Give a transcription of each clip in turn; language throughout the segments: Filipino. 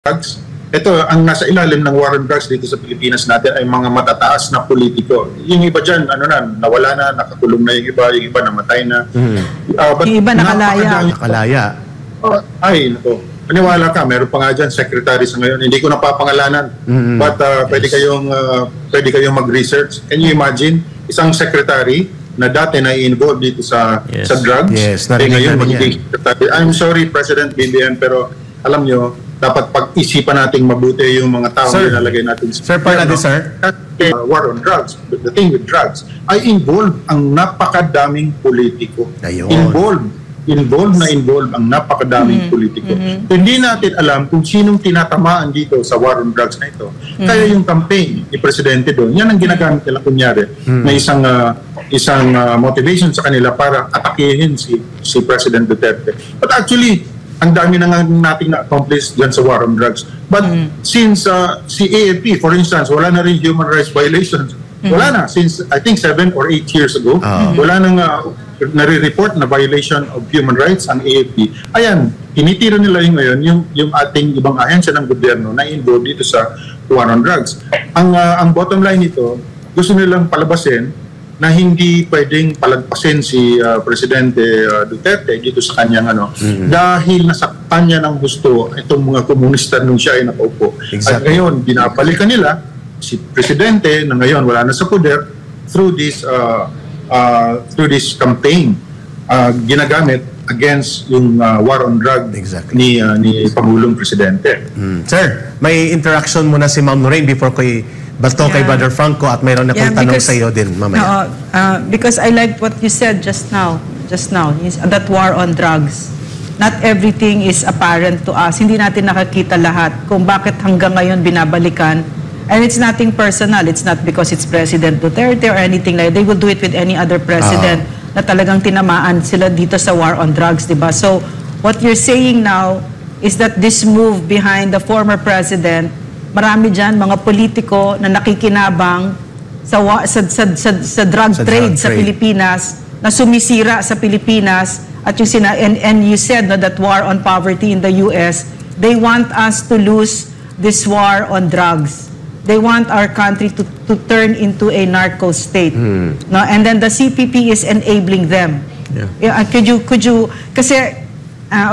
drugs. Ito, ang nasa ilalim ng war on drugs dito sa Pilipinas natin ay mga matataas na politiko. Yung iba dyan, nawala na, nakakulong na yung iba namatay na. Yung iba nakalaya. Ay, nako. Maniwala ka, meron pa nga dyan, secretary sa ngayon. Hindi ko napapangalanan. But pwede kayong mag-research. Can you imagine, isang secretary na dati na-involved dito sa drugs? Yes, ngayon magiging secretary. I'm sorry, President BBM, pero alam nyo, dapat pag-isipan nating mabuti yung mga tao na nalagay natin sa war on drugs. The thing with drugs ay involved ang napakadaming politiko. Involved ang napakadaming politiko. Hindi natin alam kung sinong tinatamaan dito sa war on drugs na ito. Kaya yung campaign ni Presidente doon, yan ang ginagamit nila kunyari na isang motivation sa kanila para atakihin si President Duterte. But actually, ang dami na nga nating na-accomplish dyan sa war on drugs. But since si AFP, for instance, wala na rin human rights violations. Wala na. Since, I think, 7 or 8 years ago, wala nang nare-report na violation of human rights ang AFP. Ayan, tinitira nila yung ngayon yung ating ibang ahensya ng gobyerno na involved dito sa war on drugs. Ang bottom line nito, gusto nilang palabasin na hindi pwedeng palagpasin si Presidente Duterte dito sa kanyang dahil nasaktan niya ng gusto itong mga komunista nung siya ay nakaupo. Exactly. At ngayon, binabalikan nila si Presidente na ngayon wala na sa poder through this campaign ginagamit against yung war on drug ni Pangulong Presidente. Sir, may interaction muna si Ma'am Lorraine before bato kay Brother Franco at mayroon na kong tanong sa iyo din mamaya. Because I like what you said just now, that war on drugs. Not everything is apparent to us. Hindi natin nakakita lahat kung bakit hanggang ngayon binabalikan. And it's nothing personal. It's not because it's President Duterte or anything like that. They will do it with any other president na talagang tinamaan sila dito sa war on drugs, diba? So, what you're saying now is that this move behind the former president, marami dyan, mga politiko na nakikinabang sa drug trade sa Pilipinas, na sumisira sa Pilipinas, at yung and you said that war on poverty in the US, they want us to lose this war on drugs. They want our country to turn into a narco state. No? And then the CPP is enabling them. Could you, kasi,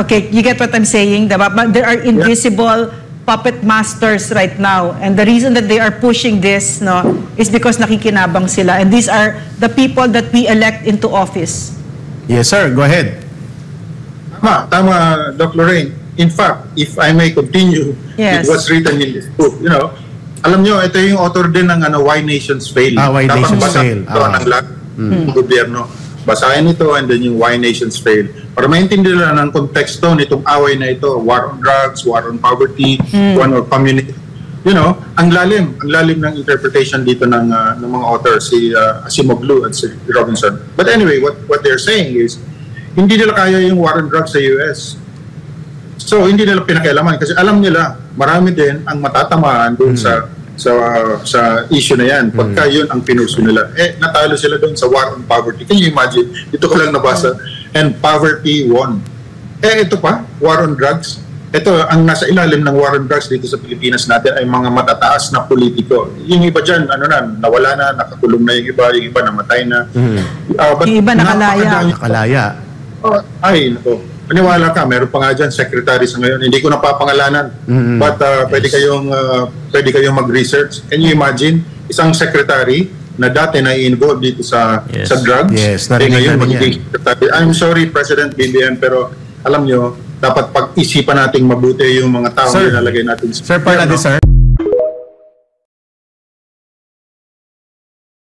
okay, you get what I'm saying, diba? But there are invisible puppet masters right now, and the reason that they are pushing this is because nakikinabang sila, and these are the people that we elect into office. Yes, sir. Go ahead. Tama, Dr. Lorraine. In fact, if I may continue with what's written in this book, alam nyo, ito yung author din ng Why Nations Fail. Why Nations Fail. Ng lahat ng gobyerno. Basahin ito and then yung Why Nations Fail. Para maintindihan nila ng konteksto nitong away na ito, war on drugs, war on poverty, war on community. Ang lalim ng interpretation dito ng mga author, si Asimoglu at si Robinson. But anyway, what they're saying is, hindi nila kaya yung war on drugs sa US. So, hindi nila pinakialaman kasi alam nila, marami din ang matatamaan doon sa issue na yan. Pagka yun ang pinurso nila, natalo sila doon sa war on poverty. Can you imagine? Ito ko lang nabasa. And poverty won. Ito pa, war on drugs. Ito, ang nasa ilalim ng war on drugs dito sa Pilipinas natin ay mga matataas na politiko. Yung iba dyan, nawala na, nakakulong na yung iba namatay na. Yung iba nakalaya. Ay, nako. Maniwala ka, meron pa nga dyan, secretary sa ngayon. Hindi ko napapangalanan. But pwede kayong mag-research. Can you imagine, isang secretary na dati na-involved dito sa drugs? Yes, ngayon magiging secretary. I'm sorry, President BBM, pero alam nyo, dapat pag-isipan nating mabuti yung mga tao na nalagay natin. Sir, sir.